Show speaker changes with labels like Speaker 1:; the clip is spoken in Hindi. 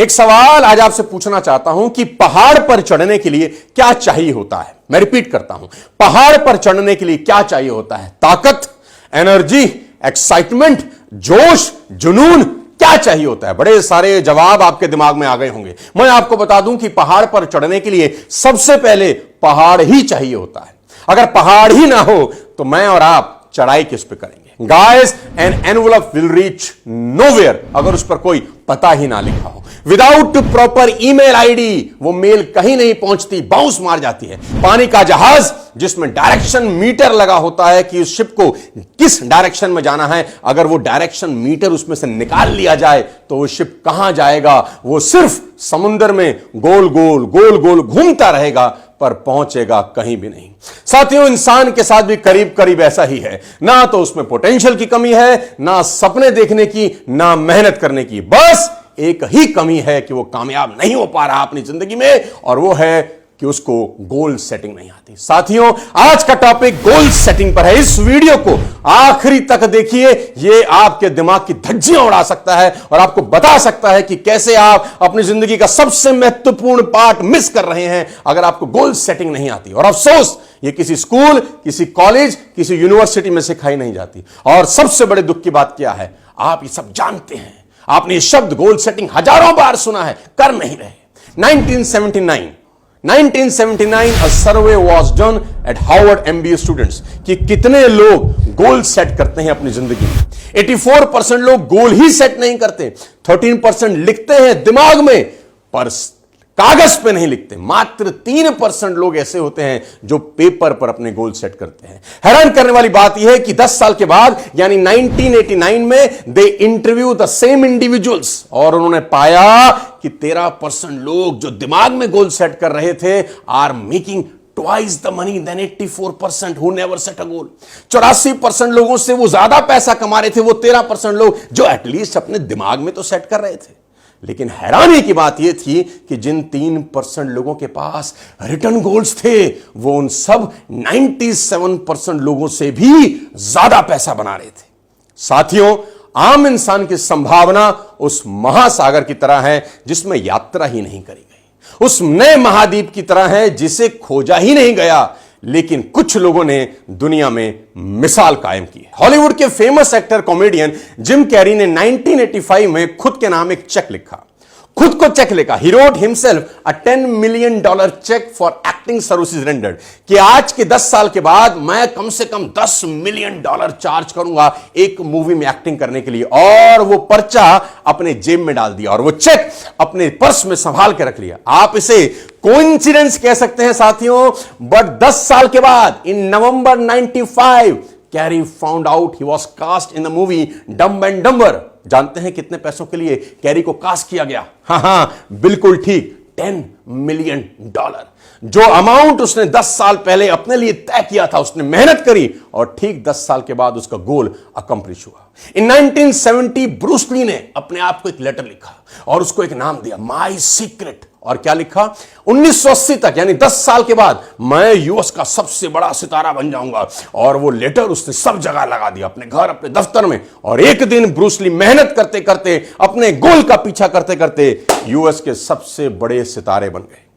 Speaker 1: एक सवाल आज आपसे पूछना चाहता हूं कि पहाड़ पर चढ़ने के लिए क्या चाहिए होता है। मैं रिपीट करता हूं, पहाड़ पर चढ़ने के लिए क्या चाहिए होता है? ताकत, एनर्जी, एक्साइटमेंट, जोश, जुनून, क्या चाहिए होता है? बड़े सारे जवाब आपके दिमाग में आ गए होंगे। मैं आपको बता दूं कि पहाड़ पर चढ़ने के लिए सबसे पहले पहाड़ ही चाहिए होता है। अगर पहाड़ ही ना हो तो मैं और आप चढ़ाई किस पे करेंगे? Guys, an envelope will reach nowhere अगर उस पर कोई पता ही ना लिखा हो। विदाउट प्रॉपर ईमेल आईडी वो मेल कहीं नहीं पहुंचती, बाउंस मार जाती है। पानी का जहाज जिसमें डायरेक्शन मीटर लगा होता है कि उस शिप को किस डायरेक्शन में जाना है, अगर वो डायरेक्शन मीटर उसमें से निकाल लिया जाए तो वो शिप कहां जाएगा? वो सिर्फ समुद्र में गोल गोल घूमता रहेगा पर पहुंचेगा कहीं भी नहीं। साथियों, इंसान के साथ भी करीब करीब ऐसा ही है। ना तो उसमें पोटेंशियल की कमी है, ना सपने देखने की, ना मेहनत करने की। बस एक ही कमी है कि वो कामयाब नहीं हो पा रहा अपनी जिंदगी में, और वो है कि उसको गोल सेटिंग नहीं आती। साथियों, आज का टॉपिक गोल सेटिंग पर है। इस वीडियो को आखिरी तक देखिए, यह आपके दिमाग की धज्जियां उड़ा सकता है और आपको बता सकता है कि कैसे आप अपनी जिंदगी का सबसे महत्वपूर्ण पार्ट मिस कर रहे हैं अगर आपको गोल सेटिंग नहीं आती। और अफसोस, ये किसी स्कूल, किसी कॉलेज, किसी यूनिवर्सिटी में सिखाई नहीं जाती। और सबसे बड़े दुख की बात क्या है, आप ये सब जानते हैं, आपने ये शब्द गोल सेटिंग हजारों बार सुना है, कर नहीं रहे। 1979 a survey was done at Harvard MBA students कि कितने लोग गोल सेट करते हैं अपनी जिंदगी में। 84% लोग गोल ही सेट नहीं करते। 13% लिखते हैं दिमाग में पर कागज पे नहीं लिखते। मात्र 3% लोग ऐसे होते हैं जो पेपर पर अपने गोल सेट करते हैं। हैरान करने वाली बात यह है कि 10 साल के बाद यानी 1989 में दे इंटरव्यू द सेम इंडिविजुअल्स और उन्होंने पाया कि 13% लोग जो दिमाग में गोल सेट कर रहे थे are making twice the money than 84% who never set a goal. 84% लोगों से वो ज्यादा पैसा कमा रहे थे वो 13% लोग जो एटलीस्ट अपने दिमाग में तो सेट कर रहे थे। लेकिन हैरानी की बात यह थी कि जिन 3% लोगों के पास रिटर्न गोल्स थे वो उन सब 97% लोगों से भी ज्यादा पैसा बना रहे थे। साथियों, आम इंसान की संभावना उस महासागर की तरह है जिसमें यात्रा ही नहीं करी गई, उस नए महाद्वीप की तरह है जिसे खोजा ही नहीं गया, लेकिन कुछ लोगों ने दुनिया में मिसाल कायम की है। हॉलीवुड के famous actor comedian Jim Carrey ने 1985 में खुद के नाम एक चेक लिखा, खुद को चेक लिखा। He wrote himself a $10 million cheque for acting services rendered कि आज के 10 साल के बाद मैं कम से कम $10 million चार्ज करूंगा एक मूवी में एक्टिंग करने के लिए। और वो पर्चा अपने जेब में डाल दिया और वो चेक अपने पर्स में संभाल के रख लिया। आप इसे कोइंसिडेंस कह सकते हैं साथियों, बट 10 साल के बाद in November 95 Carrey found out he was cast in the movie Dumb and Dumber. जानते हैं कितने पैसों के लिए कैरी को कास्ट किया गया? हां, बिल्कुल ठीक, $10 million। जो अमाउंट उसने 10 साल पहले अपने लिए तय किया था, उसने मेहनत करी और ठीक 10 साल के बाद उसका गोल अकम्प्लिश हुआ। इन 1970 ब्रूस ली ने अपने आप को एक लेटर लिखा और उसको एक नाम दिया, माई सीक्रेट। और क्या लिखा? 1980 तक यानी 10 साल के बाद मैं यूएस का सबसे बड़ा सितारा बन जाऊंगा। और वो लेटर उसने सब जगह लगा दिया, अपने घर, अपने दफ्तर में। और एक दिन ब्रूस ली मेहनत करते करते, अपने गोल का पीछा करते करते यूएस के सबसे बड़े सितारे बन गए।